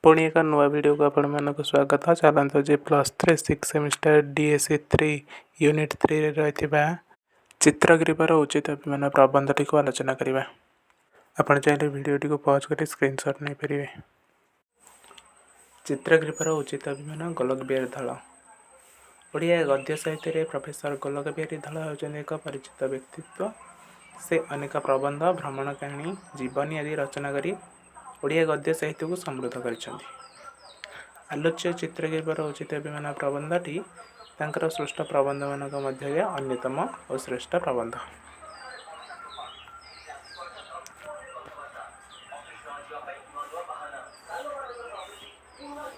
पुणी एक नुआ वीडियो को आपण मानक स्वागत। चलते जे +3 6 सेमिस्टर DSC 3 यूनिट 3 रही चित्रग्रीवर उचित अभिमान प्रबंध टी आलोचना करवा। आपण चाहिए वीडियो को पॉज कर स्क्रीनशॉट नहीं पारे। चित्रग्रीवर उचित अभिमान गोलक बिहारी धल। ओडिया गद्य साहित्य प्रोफेसर गोलक बिहारी धल होती एक परिचित व्यक्तित्व। से अनेक प्रबंध भ्रमण कहानी जीवनी आदि रचना करी ओडिया गद्य साहित्य को समृद्ध करिसेंती। आलोच्य चित्रग्रीवर उचित अभिमान प्रबंधटी तांकर श्रेष्ठ प्रबंध मानक मध्य अन्यतम और श्रेष्ठ प्रबंध।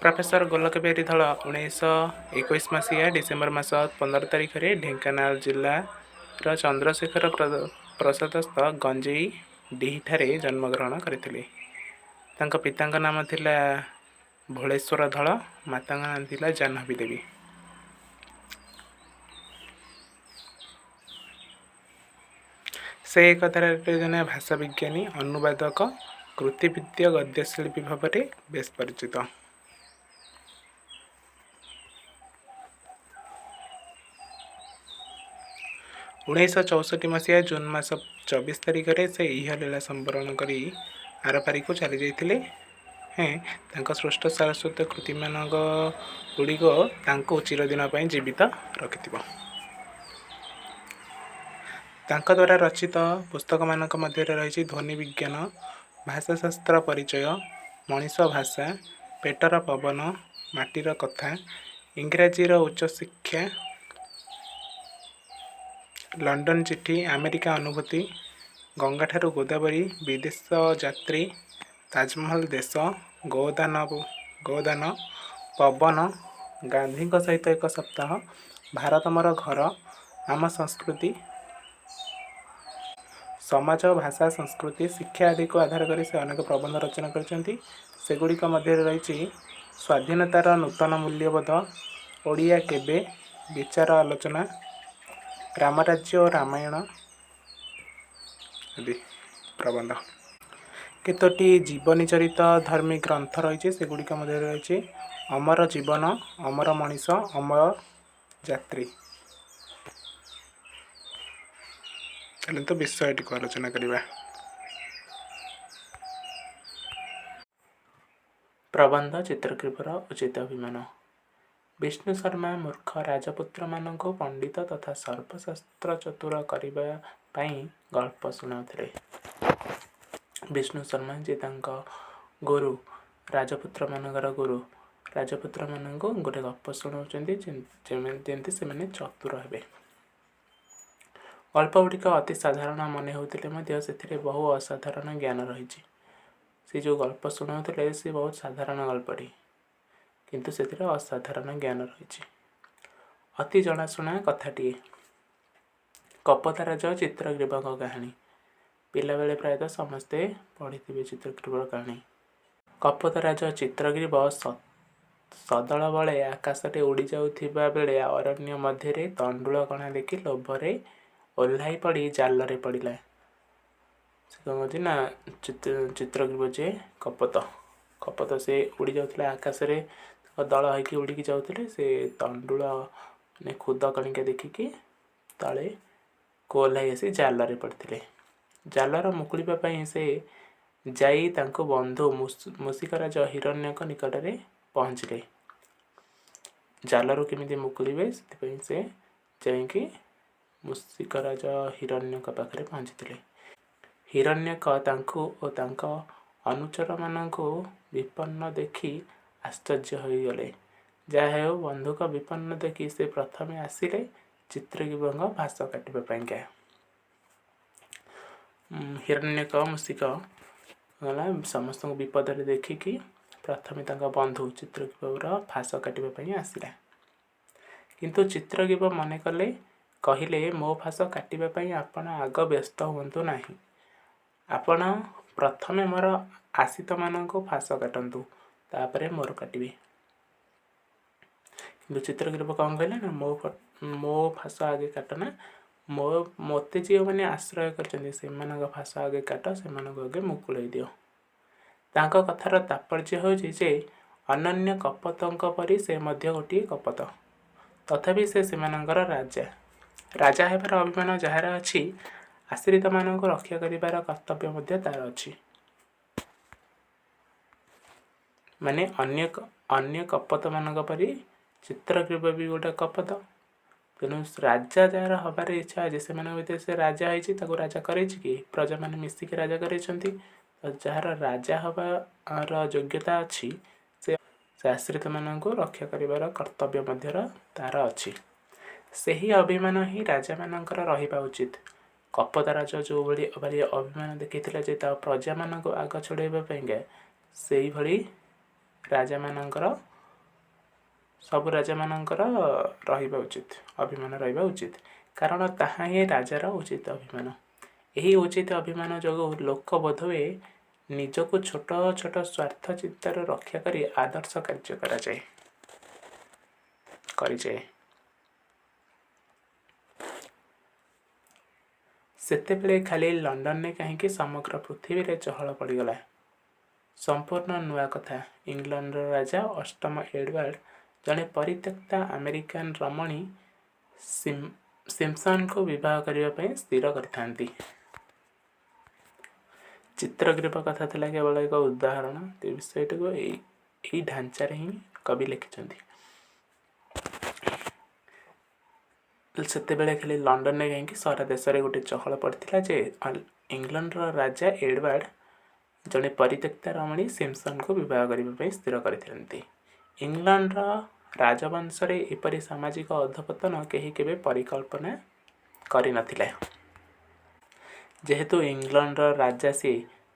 प्रोफेसर गोलक बिहारी धल 1921 मसीहा डिसेम्बर मास 15 तारिख में ढेंकानाल जिलार चंद्रशेखर प्रसादस्थ गंजेई डीठारे जन्मग्रहण करथिले। तांका पितांका नाम थिला भोलेश्वर धल, मातांका नाम थिला जाह्नवी देवी। से एक जने भाषा विज्ञानी, अनुवादक, कृतिविद्य, गद्यशिल्पी भाव में बेस परिचित। उन्नीस 1964 मसीहा जून मास 24 तारिख में से इह लीला संवरण कर आरपारी को चली जाते हैं। श्रेष्ठ सारस्वत कृति मान गुड़िक चिरदिन जीवित रखि द्वारा रचित पुस्तक मानक मध्य रही ध्वनि विज्ञान, भाषाशास्त्र परिचय, मनीष भाषा, पेटर पवन, माटीर कथा, इंग्राजीर उच्च शिक्षा, लंडन चिठी, अमेरिका अनुभूति, गंगाठारू गोदावरी, विदेश यात्री, ताजमहल देश, गोदान, पवन, गांधी सहित एक सप्ताह, भारत मोर घर, आम संस्कृति, समाज, भाषा, संस्कृति, शिक्षा आदि को आधार कर से अनेक प्रबंध रचना करगुड़िक मध्य रही स्वाधीनतार नूतन मूल्यबोध, ओडिया केबे, विचार आलोचना, रामराज्य और रामायण आदि प्रबंध। केतोटी जीवनी चरित धार्मिक ग्रंथ रही सेगुड़िक मध्य रही अमर जीवन, अमर मनीष, अमर यात्री। चलते विषयटी को आलोचना करवा। प्रबंध चित्रग्रीवर उचित अभिमान। विष्णु शर्मा मूर्ख राजपुत्र मानक पंडित तथा सर्वशास्त्र चतुर करने गल्प शुणाउथिले। विष्णु शर्मा जी गुरु राजपुत्र मानकर गुरु राजपुत्र मानक गोटे गप शुणाउछन्ति जेमति से चतुर हेबे। गल्प गुड़िक अति साधारण मन होते से बहु असाधारण ज्ञान रही। से जो गल्प शुणाउथिले से बहुत साधारण गल्पटी किंतु से असाधारण ज्ञान रही। अति जनाशुना कथाटीए कपतराज चित्रग्रीव कहानी। पिला बेले प्रायतः समस्ते पढ़ी चित्रग्रीव कहानी। कपतराज चित्रग्रीव सदल बले आकाशे उड़ी जाउथिबा बेले अरण्य मध्य तंडुल कणा देखि लोभरे ओह्लाई पड़ी जाल पड़ा। से कौन कहती ना चित्रग्रीव जे कपत से उड़ी जाउथिला आकाश रे दल होइकी उड़िकी जाउथिले। से तंडुल ने खुद कणिका देखिकी तले कोल्हाई आसी जाल पड़ते। जालर मुकुलिबा से जाई तांको बंधु मूषिकराज हिरण्यक निकट में पहुँचले। जालरू केमिति मुकुलिबे से जाइकी मूषिकराज हिरण्यक पाखरे पहुँचते। हिरण्यक तांको और तांको अनुचर मानको विपन्न देखि आश्चर्य हो गले। जहा हो बंधुक विपन्न देखि से प्रथम आसिले चित्रग्रीव भाष काटापी। हिरण्यक मूषिक गला समस्त विपद देखिकी प्रथम बंधु चित्रग्रीवर फाँस काटापी आसला। किंतु चित्रग्रीव मन कले कहले मो फाँस काटापी आपण आग व्यस्त हुंतु नहीं। आपण प्रथमे मोर आशित मानक फाँस काटतु तापरे मोर काटिबे। किंतु चित्रग्रीव कौन कहले ना मो फाँस आगे काटना मोते जी मैंने आश्रय कर फाँस आगे काट से आगे मुकुल दियो। तांको कथार तात्पर्य होछि जे ଅନନ୍ୟ କପତଙ୍କ ପରି ସେ ମଧ୍ୟ ଗୋଟିଏ କପତ। ତଥାପି ସେ ସେମାନଙ୍କର ରାଜା। ରାଜା ହେବାର ଅଭିମାନ ଯାହାର ଅଛି, ଆଶ୍ରିତମାନଙ୍କୁ ରକ୍ଷା କରିବାର କର୍ତ୍ତବ୍ୟ ମଧ୍ୟ ତାର ଅଛି। ମାନେ ଅନ୍ୟ କପତମାନଙ୍କ ପରି ଚିତ୍ରଗ୍ରୀବ ବି ଗୋଟେ କପତ। ତେଣୁ ରାଜା ଯାହାର ହବାର ଇଚ୍ଛା ଅଛି, ସେମାନଙ୍କ ଭିତରେ ସେ ରାଜା ହେଇଛି, ତାକୁ ରାଜା କରେଇଛି କି? ପ୍ରଜାମାନେ ମିଶିକି ରାଜା କରେଇଛନ୍ତି। ଯାହାର ରାଜା ହବାର ଯୋଗ୍ୟତା ଅଛି, ସେ ଆଶ୍ରିତମାନଙ୍କୁ ରକ୍ଷା କରିବାର କର୍ତ୍ତବ୍ୟ ମଧ୍ୟ ତାର ଅଛି। ସେହି ଅଭିମାନ ହିଁ ରାଜାମାନଙ୍କର ରହିବା ଉଚିତ। କପତ ରାଜା ଯେଉଁଭଳି ଅଭିମାନ ଦେଖେଇଥିଲା ଯେ ତା ପ୍ରଜାମାନଙ୍କୁ ଆଗ ଛଡ଼ାଇବା ପାଇଁକା, ସେଇଭଳି ସବୁ ରାଜାମାନଙ୍କର ରହିବା ଉଚିତ, ଅଭିମାନ ରହିବା ଉଚିତ। କାରଣ ତାହା ହିଁ ରାଜାର ଉଚିତ ଅଭିମାନ। ଏହି ଉଚିତ ଅଭିମାନ ଯୋଗୁଁ ଲୋକ ବୋଧହୁଏ ନିଜକୁ ଛୋଟ ଛୋଟ ସ୍ୱାର୍ଥ ଚିନ୍ତାରୁ ରକ୍ଷା କରି ଆଦର୍ଶ କାର୍ଯ୍ୟ କରିଯାଏ। ସେତେବେଳେ ଖାଲି ଲଣ୍ଡନରେ କାହିଁକି ସମଗ୍ର ପୃଥିବୀରେ ଚହଳ ପଡ଼ିଗଲା। ସମ୍ପୂର୍ଣ୍ଣ ନୂଆ କଥା। ଇଂଲଣ୍ଡର ରାଜା ଅଷ୍ଟମ ଏଡୱାର୍ଡ ଜଣେ ପରିତ୍ୟକ୍ତା ଆମେରିକାନ ରମଣୀ ସିମ୍ପସନଙ୍କୁ ବିବାହ କରିବା ପାଇଁ ସ୍ଥିର କରିଥାନ୍ତି। ଚିତ୍ରଗ୍ରୀବ କଥା ଥିଲା କେବଳ ଏକ ଉଦାହରଣ। ଏ ବିଷୟଟିକୁ ଏହି ଢାଞ୍ଚାରେ ହିଁ କବି ଲେଖିଛନ୍ତି। ସେତେବେଳେ ଖାଲି ଲଣ୍ଡନରେ କାହିଁକି ସାରା ଦେଶରେ ଗୋଟେ ଚହଳ ପଡ଼ିଥିଲା ଯେ ଇଂଲଣ୍ଡର ରାଜା ଏଡୱାର୍ଡ ଜଣେ ପରିତ୍ୟକ୍ତା ରମଣୀ ସିମ୍ପସନଙ୍କୁ ବିବାହ କରିବା ପାଇଁ ସ୍ଥିର କରିଥାନ୍ତି। ଇଂଲଣ୍ଡର ରାଜବଂଶରେ ଏପରି ସାମାଜିକ ଅଧପତନ କେହି କେବେ ପରିକଳ୍ପନା କରିନଥିଲେ। ଯେହେତୁ ଇଂଲଣ୍ଡର ରାଜା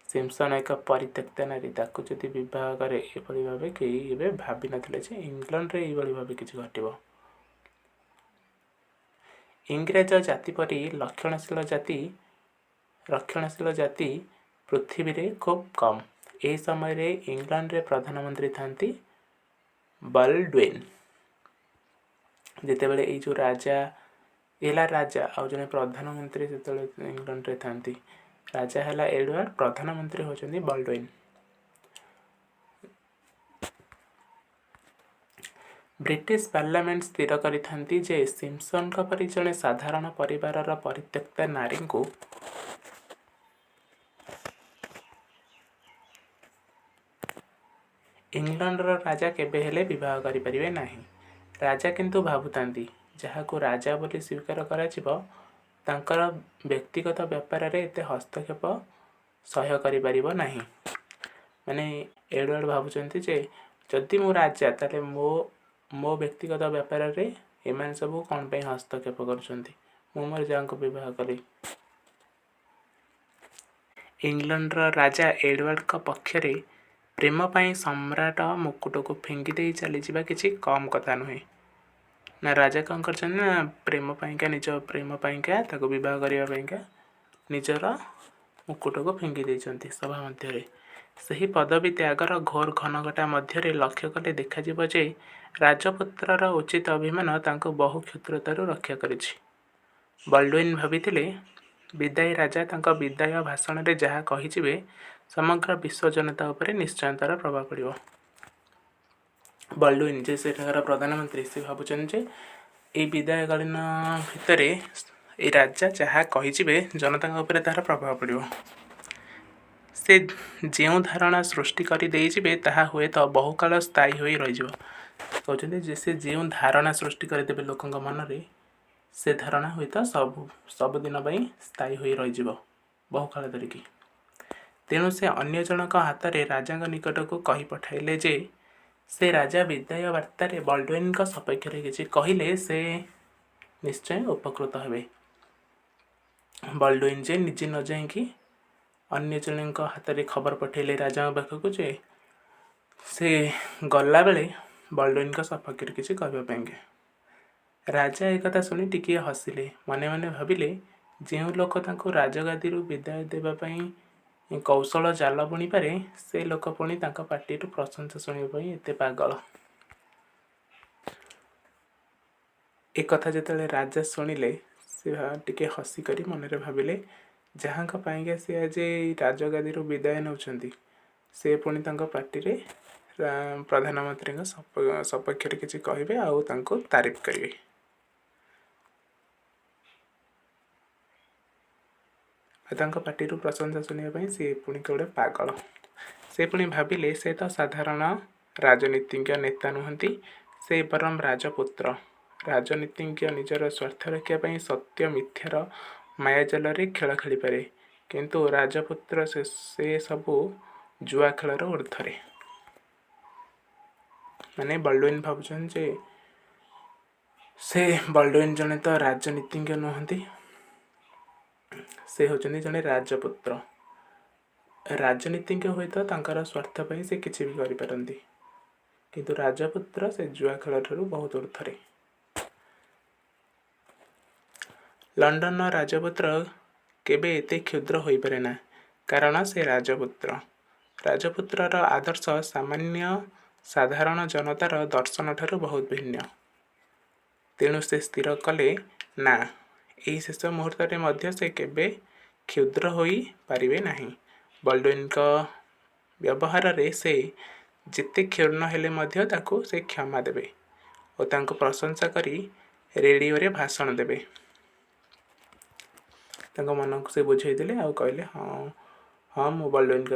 ସିମ୍ପସନ ଏକ ପରିତ୍ୟକ୍ତା ନାରୀ, ତାକୁ ଯଦି ବିବାହ କରେ, ଏଭଳି ଭାବେ କେହି କେବେ ଭାବିନଥିଲେ ଯେ ଇଂଲଣ୍ଡରେ ଏଇଭଳି ଭାବେ କିଛି ଘଟିବ। ଇଂରେଜ ଜାତି ପରି ରକ୍ଷଣଶୀଳ ଜାତି ପୃଥିବୀରେ ଖୁବ୍ କମ୍। ଏହି ସମୟରେ ଇଂଲଣ୍ଡରେ ପ୍ରଧାନମନ୍ତ୍ରୀ ଥାନ୍ତି ବଲ୍ଡୱିନ୍। ଯେତେବେଳେ ଏଇ ଯେଉଁ ରାଜା ଆଉ ଜଣେ ପ୍ରଧାନମନ୍ତ୍ରୀ ଯେତେବେଳେ ଇଂଲଣ୍ଡରେ ଥାନ୍ତି, ରାଜା ହେଲା ଏଡୱାର୍ଡ, ପ୍ରଧାନମନ୍ତ୍ରୀ ହେଉଛନ୍ତି ବଲ୍ଡୱିନ୍। ବ୍ରିଟିଶ ପାର୍ଲାମେଣ୍ଟ ସ୍ଥିର କରିଥାନ୍ତି ଯେ ସିମ୍ପସନଙ୍କ ପରି ଜଣେ ସାଧାରଣ ପରିବାରର ପରିତ୍ୟକ୍ତା ନାରୀଙ୍କୁ ଇଂଲଣ୍ଡର ରାଜା କେବେ ହେଲେ ବିବାହ କରିପାରିବେ ନାହିଁ। ରାଜା କିନ୍ତୁ ଭାବୁଥାନ୍ତି, ଯାହାକୁ ରାଜା ବୋଲି ସ୍ୱୀକାର କରାଯିବ, ତାଙ୍କର ବ୍ୟକ୍ତିଗତ ବ୍ୟାପାରରେ ଏତେ ହସ୍ତକ୍ଷେପ ସହ୍ୟ କରିପାରିବ ନାହିଁ। ମାନେ ଏଡୱାର୍ଡ ଭାବୁଛନ୍ତି ଯେ ଯଦି ମୁଁ ରାଜା, ତାହେଲେ ମୋ ବ୍ୟକ୍ତିଗତ ବ୍ୟାପାରରେ ଏମାନେ ସବୁ କ'ଣ ପାଇଁ ହସ୍ତକ୍ଷେପ କରୁଛନ୍ତି? ମୁଁ ମୋର ଯାହାଙ୍କୁ ବିବାହ କଲି। ଇଂଲଣ୍ଡର ରାଜା ଏଡୱାର୍ଡଙ୍କ ପକ୍ଷରେ ପ୍ରେମ ପାଇଁ ସମ୍ରାଟ ମୁକୁଟକୁ ଫିଙ୍ଗି ଦେଇ ଚାଲିଯିବା କିଛି କମ୍ କଥା ନୁହେଁ। ନା ରାଜା କ'ଣ କରିଛନ୍ତି ନା ନିଜ ପ୍ରେମ ପାଇଁକା, ତାକୁ ବିବାହ କରିବା ପାଇଁକା ନିଜର ମୁକୁଟକୁ ଫିଙ୍ଗି ଦେଇଛନ୍ତି ସଭା ମଧ୍ୟରେ। ସେହି ପଦବୀ ତ୍ୟାଗର ଘୋର ଘନଘଟା ମଧ୍ୟରେ ଲକ୍ଷ୍ୟ କଲେ ଦେଖାଯିବ ଯେ ରାଜପୁତ୍ରର ଉଚିତ ଅଭିମାନ ତାଙ୍କୁ ବହୁ କ୍ଷୁଦ୍ରତାରୁ ରକ୍ଷା କରିଛି। ବଲ୍ଡୱିନ୍ ଭାବିଥିଲେ, ବିଦାୟୀ ରାଜା ତାଙ୍କ ବିଦାୟ ଭାଷଣରେ ଯାହା କହିଯିବେ, ସମଗ୍ର ବିଶ୍ୱ ଜନତା ଉପରେ ନିଶ୍ଚୟ ତାର ପ୍ରଭାବ ପଡ଼ିବ। ବଲ୍ଡୱିନ୍ ଯେ ସେଠାକାର ପ୍ରଧାନମନ୍ତ୍ରୀ, ସେ ଭାବୁଛନ୍ତି ଯେ ଏଇ ବିଦାୟକାଳୀନ ଭିତରେ ଏଇ ରାଜା ଯାହା କହିଯିବେ, ଜନତାଙ୍କ ଉପରେ ତାହାର ପ୍ରଭାବ ପଡ଼ିବ। ସେ ଯେଉଁ ଧାରଣା ସୃଷ୍ଟି କରି ଦେଇଯିବେ, ତାହା ହୁଏତ ବହୁକାଳ ସ୍ଥାୟୀ ହୋଇ ରହିଯିବ। କହୁଛନ୍ତି ଯେ ସେ ଯେଉଁ ଧାରଣା ସୃଷ୍ଟି କରିଦେବେ ଲୋକଙ୍କ ମନରେ, ସେ ଧାରଣା ହୁଏତ ସବୁଦିନ ପାଇଁ ସ୍ଥାୟୀ ହୋଇ ରହିଯିବ, ବହୁକାଳ ଧରିକି। ତେଣୁ ସେ ଅନ୍ୟ ଜଣଙ୍କ ହାତରେ ରାଜାଙ୍କ ନିକଟକୁ କହି ପଠାଇଲେ ଯେ ସେ ରାଜା ବିଦାୟ ବାର୍ତ୍ତାରେ ବଲ୍ଡୱିନ୍ଙ୍କ ସପକ୍ଷରେ କିଛି କହିଲେ ସେ ନିଶ୍ଚୟ ଉପକୃତ ହେବେ। ବଲ୍ଡୱିନ୍ ଯେ ନିଜେ ନ ଯାଇକି ଅନ୍ୟ ଜଣଙ୍କ ହାତରେ ଖବର ପଠାଇଲେ ରାଜାଙ୍କ ପାଖକୁ ଯେ ସେ ଗଲାବେଳେ ବଲ୍ଡୱିନ୍ଙ୍କ ସପକ୍ଷରେ କିଛି କହିବା ପାଇଁକା। ରାଜା ଏକଥା ଶୁଣି ଟିକିଏ ହସିଲେ। ମନେ ମନେ ଭାବିଲେ, ଯେଉଁ ଲୋକ ତାଙ୍କୁ ରାଜଗାଦିରୁ ବିଦାୟ ଦେବା ପାଇଁ କୌଶଳ ଜାଲ ବୁଣିପାରେ, ସେ ଲୋକ ପୁଣି ତାଙ୍କ ପାଟିରୁ ପ୍ରଶଂସା ଶୁଣିବା ପାଇଁ ଏତେ ପାଗଳ। ଏକଥା ଯେତେବେଳେ ରାଜା ଶୁଣିଲେ, ସେ ଟିକେ ହସିକରି ମନରେ ଭାବିଲେ, ଯାହାଙ୍କ ପାଇଁକା ସେ ଆଜି ରାଜଗାଦିରୁ ବିଦାୟ ନେଉଛନ୍ତି, ସେ ପୁଣି ତାଙ୍କ ପାଟିରେ ପ୍ରଧାନମନ୍ତ୍ରୀଙ୍କ ସପକ୍ଷରେ କିଛି କହିବେ ଆଉ ତାଙ୍କୁ ତାରିଫ କରିବେ। ଆଉ ତାଙ୍କ ପାଟିରୁ ପ୍ରଶଂସା ଶୁଣିବା ପାଇଁ ସେ ପୁଣି ଗୋଟେ ପାଗଳ। ସେ ପୁଣି ଭାବିଲେ ସେ ତ ସାଧାରଣ ରାଜନୀତିଜ୍ଞ ନେତା ନୁହନ୍ତି, ସେ ବରଂ ରାଜପୁତ୍ର। ରାଜନୀତିଜ୍ଞ ନିଜର ସ୍ୱାର୍ଥ ରକ୍ଷା ପାଇଁ ସତ୍ୟ ମିଥ୍ୟାର ମାୟାଜାଲରେ ଖେଳ ଖେଳିପାରେ, କିନ୍ତୁ ରାଜପୁତ୍ର ସେ ସବୁ ଜୁଆ ଖେଳର ଊର୍ଦ୍ଧ୍ୱରେ। ମାନେ ବଲ୍ଡୁଇନ ଭାବୁଛନ୍ତି ଯେ ସେ ବଲ୍ଡୁଇନ ଜଣେ ତ ରାଜନୀତିଜ୍ଞ ନୁହନ୍ତି, ସେ ହେଉଛନ୍ତି ଜଣେ ରାଜପୁତ୍ର। ରାଜନୀତିଜ୍ଞ ହୁଏତ ତାଙ୍କର ସ୍ୱାର୍ଥ ପାଇଁ ସେ କିଛି ବି କରିପାରନ୍ତି, କିନ୍ତୁ ରାଜପୁତ୍ର ସେ ଜୁଆ ଖେଳଠାରୁ ବହୁତ ଊର୍ଦ୍ଧ୍ୱରେ। ଲଣ୍ଡନର ରାଜପୁତ୍ର କେବେ ଏତେ କ୍ଷୁଦ୍ର ହୋଇପାରେ ନା, କାରଣ ସେ ରାଜପୁତ୍ର। ରାଜପୁତ୍ରର ଆଦର୍ଶ ସାଧାରଣ ଜନତାର ଦର୍ଶନଠାରୁ ବହୁତ ଭିନ୍ନ। ତେଣୁ ସେ ସ୍ଥିର କଲେ, ନା, ଏହି ଶେଷ ମୁହୂର୍ତ୍ତରେ ମଧ୍ୟ ସେ କେବେ କ୍ଷୁଦ୍ର ହୋଇ ପାରିବେ ନାହିଁ। ବଲ୍ଡୁଇନଙ୍କ ବ୍ୟବହାରରେ ସେ ଯେତେ କ୍ଷୁଣ୍ଣ ହେଲେ ମଧ୍ୟ ତାକୁ ସେ କ୍ଷମା ଦେବେ ଓ ତାଙ୍କୁ ପ୍ରଶଂସା କରି ରେଡ଼ିଓରେ ଭାଷଣ ଦେବେ। ତାଙ୍କ ମନକୁ ସେ ବୁଝେଇଦେଲେ ଆଉ କହିଲେ, ହଁ ମୁଁ ବଲ୍ଡୁଇନଙ୍କ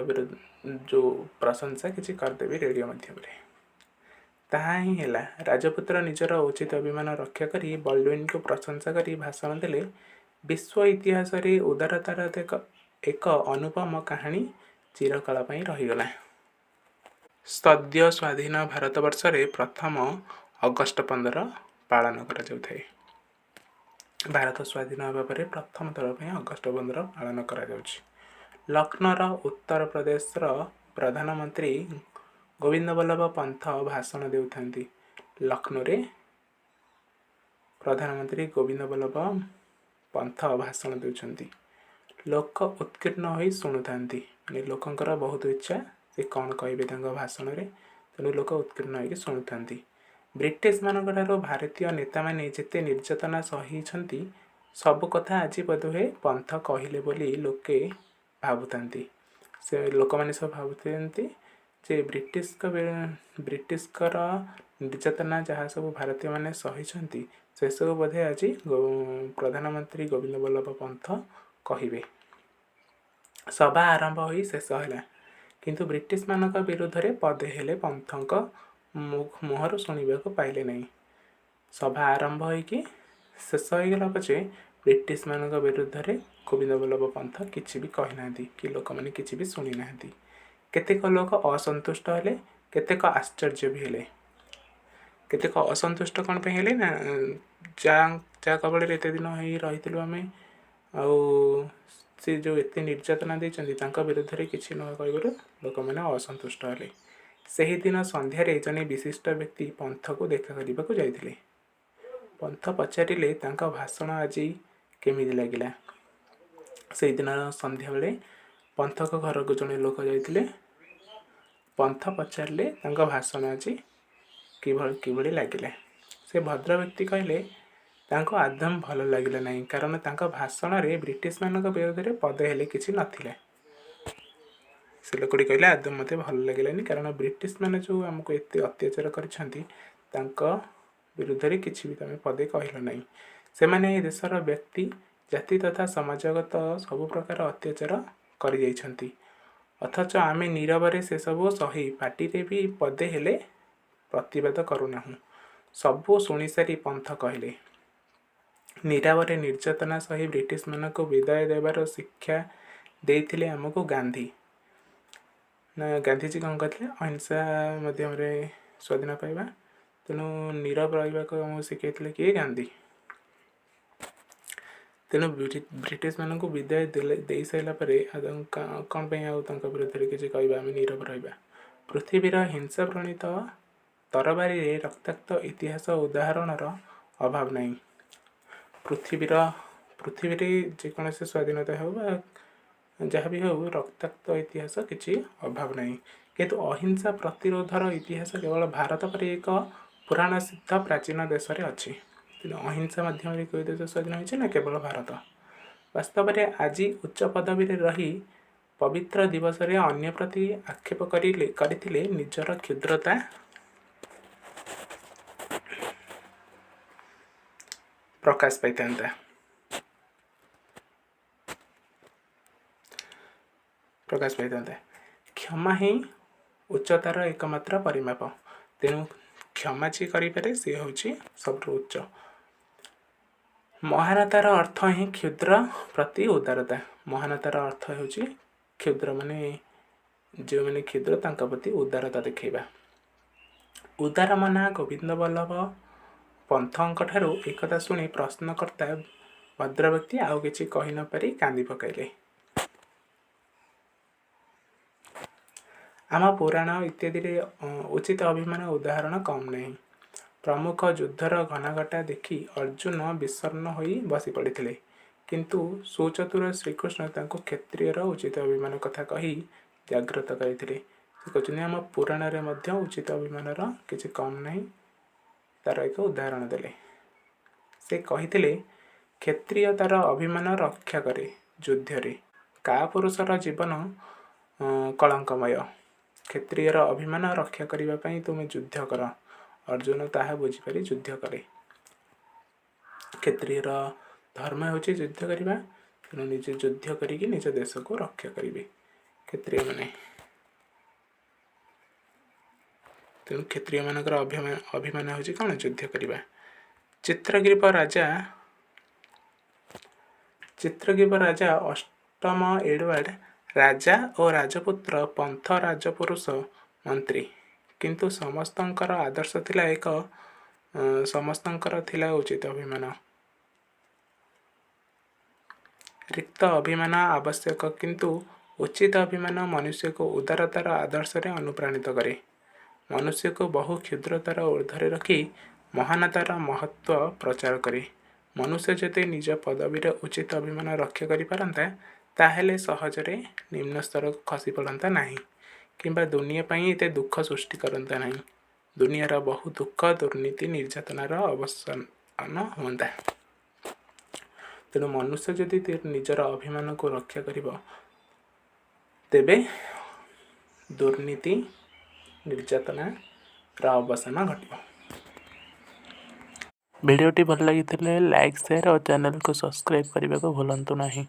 ଯେଉଁ ପ୍ରଶଂସା କିଛି କରିଦେବି ରେଡ଼ିଓ ମାଧ୍ୟମରେ। ତାହା ହିଁ ହେଲା। ରାଜପୁତ୍ର ନିଜର ଉଚିତ ଅଭିମାନ ରକ୍ଷା କରି ବଲ୍ଡୁଇନଙ୍କୁ ପ୍ରଶଂସା କରି ଭାଷଣ ଦେଲେ। ବିଶ୍ୱ ଇତିହାସରେ ଉଦାରତାର ଏକ ଅନୁପମ କାହାଣୀ ଚିରକାଳ ପାଇଁ ରହିଗଲା। ସଦ୍ୟ ସ୍ୱାଧୀନ ଭାରତବର୍ଷରେ ପ୍ରଥମ ଅଗଷ୍ଟ 15 ପାଳନ କରାଯାଉଥାଏ। ଭାରତ ସ୍ୱାଧୀନ ହେବା ପରେ ପ୍ରଥମ ଥର ପାଇଁ ଅଗଷ୍ଟ 15 ପାଳନ କରାଯାଉଛି। ଲକ୍ଷ୍ନୌର ଉତ୍ତରପ୍ରଦେଶର ପ୍ରଧାନମନ୍ତ୍ରୀ ଗୋବିନ୍ଦ ବଲ୍ଲଭ ପନ୍ଥ ଭାଷଣ ଦେଉଥାନ୍ତି। ଲକ୍ଷ୍ନୌରେ ପ୍ରଧାନମନ୍ତ୍ରୀ ଗୋବିନ୍ଦ ବଲ୍ଲଭ ପନ୍ଥ ଭାଷଣ ଦେଉଛନ୍ତି। ଲୋକ ଉତ୍କୀର୍ଣ୍ଣ ହୋଇ ଶୁଣୁଥାନ୍ତି। ମାନେ ଲୋକଙ୍କର ବହୁତ ଇଚ୍ଛା ସେ କ'ଣ କହିବେ ତାଙ୍କ ଭାଷଣରେ, ତେଣୁ ଲୋକ ଉତ୍କୀର୍ଣ୍ଣ ହୋଇକି ଶୁଣୁଥାନ୍ତି। ବ୍ରିଟିଶମାନଙ୍କଠାରୁ ଭାରତୀୟ ନେତାମାନେ ଯେତେ ନିର୍ଯାତନା ସହିଛନ୍ତି, ସବୁ କଥା ଆଜି ବୋଧହୁଏ ପନ୍ଥ କହିଲେ ବୋଲି ଲୋକେ ଭାବୁଥାନ୍ତି। ଲୋକମାନେ ସବୁ ଭାବୁଥାନ୍ତି ଯେ ବ୍ରିଟିଶଙ୍କର ନିର୍ଯାତନା ଯାହା ସବୁ ଭାରତୀୟମାନେ ସହିଛନ୍ତି, ସେସବୁ ବୋଧେ ଆଜି ପ୍ରଧାନମନ୍ତ୍ରୀ ଗୋବିନ୍ଦ ବଲ୍ଲଭ ପନ୍ଥ କହିବେ। ସଭା ଆରମ୍ଭ ହୋଇ ଶେଷ ହେଲା, କିନ୍ତୁ ବ୍ରିଟିଶମାନଙ୍କ ବିରୁଦ୍ଧରେ ପଦେ ହେଲେ ପନ୍ଥଙ୍କ ମୁହଁରୁ ଶୁଣିବାକୁ ପାଇଲେ ନାହିଁ। ସଭା ଆରମ୍ଭ ହୋଇକି ଶେଷ ହୋଇଗଲା ପଛେ ବ୍ରିଟିଶମାନଙ୍କ ବିରୁଦ୍ଧରେ ଗୋବିନ୍ଦ ବଲ୍ଲଭ ପନ୍ଥ କିଛି ବି କହିନାହାନ୍ତି କି ଲୋକମାନେ କିଛି ବି ଶୁଣିନାହାନ୍ତି। କେତେକ ଲୋକ ଅସନ୍ତୁଷ୍ଟ ହେଲେ, କେତେକ ଆଶ୍ଚର୍ଯ୍ୟ ବି ହେଲେ। କେତେକ ଅସନ୍ତୁଷ୍ଟ କ'ଣ ପାଇଁ ହେଲେ ନା, ଯାହା କବଳରେ ଏତେ ଦିନ ହେଇ ରହିଥିଲୁ ଆମେ, ଆଉ ସେ ଯେଉଁ ଏତେ ନିର୍ଯାତନା ଦେଇଛନ୍ତି ତାଙ୍କ ବିରୁଦ୍ଧରେ କିଛି ନ କହିବାରୁ ଲୋକମାନେ ଅସନ୍ତୁଷ୍ଟ ହେଲେ। ସେହିଦିନ ସନ୍ଧ୍ୟାରେ ଜଣେ ବିଶିଷ୍ଟ ବ୍ୟକ୍ତି ପନ୍ଥକୁ ଦେଖା କରିବାକୁ ଯାଇଥିଲେ। ପନ୍ଥ ପଚାରିଲେ, ତାଙ୍କ ଭାଷଣ ଆଜି କେମିତି ଲାଗିଲା? ସେହିଦିନ ସନ୍ଧ୍ୟାବେଳେ ପନ୍ଥଙ୍କ ଘରକୁ ଜଣେ ଲୋକ ଯାଇଥିଲେ। ପନ୍ଥ ପଚାରିଲେ ତାଙ୍କ ଭାଷଣ ଆଜି କିଭଳି ଲାଗିଲା। ସେ ଭଦ୍ର ବ୍ୟକ୍ତି କହିଲେ, ତାଙ୍କୁ ଆଦୌ ଭଲ ଲାଗିଲା ନାହିଁ, କାରଣ ତାଙ୍କ ଭାଷଣରେ ବ୍ରିଟିଶମାନଙ୍କ ବିରୁଦ୍ଧରେ ପଦେ ହେଲେ କିଛି ନଥିଲା। ସେ ଲୋକଟି କହିଲେ, ଆଦୌ ମୋତେ ଭଲ ଲାଗିଲାନି, କାରଣ ବ୍ରିଟିଶମାନେ ଯେଉଁ ଆମକୁ ଏତେ ଅତ୍ୟାଚାର କରିଛନ୍ତି, ତାଙ୍କ ବିରୁଦ୍ଧରେ କିଛି ବି ତମେ ପଦେ କହିଲ ନାହିଁ। ସେମାନେ ଏ ଦେଶର ବ୍ୟକ୍ତି, ଜାତି ତଥା ସମାଜଗତ ସବୁ ପ୍ରକାର ଅତ୍ୟାଚାର କରିଯାଇଛନ୍ତି, ଅଥଚ ଆମେ ନୀରବରେ ସେସବୁ ସହି ପାଟିରେ ବି ପଦେ ହେଲେ ପ୍ରତିବାଦ କରୁନାହୁଁ। ସବୁ ଶୁଣିସାରି ପନ୍ଥ କହିଲେ, ନୀରବରେ ନିର୍ଯାତନା ସହି ବ୍ରିଟିଶମାନଙ୍କୁ ବିଦାୟ ଦେବାର ଶିକ୍ଷା ଦେଇଥିଲେ ଆମକୁ ଗାନ୍ଧୀ। ନା, ଗାନ୍ଧିଜୀ କ'ଣ କହିଥିଲେ? ଅହିଂସା ମାଧ୍ୟମରେ ସ୍ୱାଧୀନ ପାଇବା। ତେଣୁ ନୀରବ ରହିବାକୁ ଆମକୁ ଶିଖାଇଥିଲେ କିଏ? ଗାନ୍ଧୀ। ତେଣୁ ବ୍ରିଟିଶମାନଙ୍କୁ ବିଦାୟ ଦେଇସାରିଲା ପରେ କ'ଣ ପାଇଁ ଆଉ ତାଙ୍କ ବିରୁଦ୍ଧରେ କିଛି କହିବା? ଆମେ ନୀରବ ରହିବା। ପୃଥିବୀର ହିଂସାପ୍ରଣୀତ ତରବାରୀରେ ରକ୍ତାକ୍ତ ଇତିହାସ ଉଦାହରଣର ଅଭାବ ନାହିଁ। ପୃଥିବୀରେ ଯେକୌଣସି ସ୍ୱାଧୀନତା ହେଉ ବା ଯାହା ବି ହେଉ, ରକ୍ତାକ୍ତ ଇତିହାସ କିଛି ଅଭାବ ନାହିଁ। କିନ୍ତୁ ଅହିଂସା ପ୍ରତିରୋଧର ଇତିହାସ କେବଳ ଭାରତ ପରି ଏକ ପୁରାଣ ସିଦ୍ଧ ପ୍ରାଚୀନ ଦେଶରେ ଅଛି। ତେଣୁ ଅହିଂସା ମାଧ୍ୟମରେ କେଉଁ ଦେଶ ସ୍ୱାଧୀନ ହୋଇଛି ନା? କେବଳ ଭାରତ। ବାସ୍ତବରେ ଆଜି ଉଚ୍ଚ ପଦବୀରେ ରହି पवित्र दिवसरे अन्य प्रति आक्षेप करथिले निजर क्षुद्रता प्रकाश पाइथांता। क्षमा ही उच्चतार एकमात्र परिमाप। तेणु क्षमा जी करें सी हूँ सब उच्च। महानतार अर्थ ही क्षुद्र प्रति उदारता। महानतार अर्थ हूँ क्षुद्र माने जो मैंने क्षुद्र तांका प्रति उदारता देखा। उदार मना गोविंद बल्लभ पंथों ठारू एकथा शुणी प्रश्नकर्ता भद्र व्यक्ति आउ किछि कहि न पारि कांदी पकाइले। आम पुराण इत्यादि उचित अभिमान उदाहरण कम नहीं। प्रमुख युद्धर घनाघटा देखि अर्जुन विषण्ण होई बसी पड़े, किंतु सुचतुर श्रीकृष्ण तांको क्षत्रियर उचित अभिमान कथा कही जागृत करते। कहते आम पुराण में उचित अभिमान किसी कम नहीं तार एक उदाहरण देले। से कही क्षत्रिय तार अभिमान रक्षा करे युद्धरे। का पुरुषर जीवन कलंकमय। क्षत्रियर अभिमान रक्षा करने तुम युद्ध कर। अर्जुन ताहा बुझीपारी युद्ध करे। क्षत्रियर धर्म हूँ युद्ध करवा। तेणु निजे युद्ध करिकी निज देश को रक्षा करेंगे क्षत्रिय माने। तेणु क्षत्रिय मानकर अभिमान हूँ कौन युद्ध करवा। चित्रगीप राजा अष्टम एडवर्ड राजा और राजपुत्र पंथ राजपुरुष मंत्री, किंतु समस्तंकर आदर्श थिला एक समस्तंकर थिला उचित अभिमान। रिक्त अभिमान आवश्यक, किंतु उचित अभिमान मनुष्य को उदारतार आदर्श रे अनुप्राणित करे। मनुष्य को बहु क्षुद्रतार ऊर्ध्वरे रखी महानतार महत्व प्रचार करे। मनुष्य जते निज पदवीर उचित अभिमान रक्षा करि पारंता ताहेले सहजरे निम्न स्तर को खसी पड़ता नहीं, किंबा दुनिया पाई एते दुख सृष्टि करता नहीं। दुनियार बहु दुख दुर्नीति निर्यातनार अवसान होता। तेणु मनुष्य जदि निजर अभिमान को रक्षा करिबो तेबे दुर्नीति निर्यातनार अवसान घटिबो। वीडियोटी भल लगी लाइक शेयर और चैनल को सब्सक्राइब करने को भूलंतु नहीं।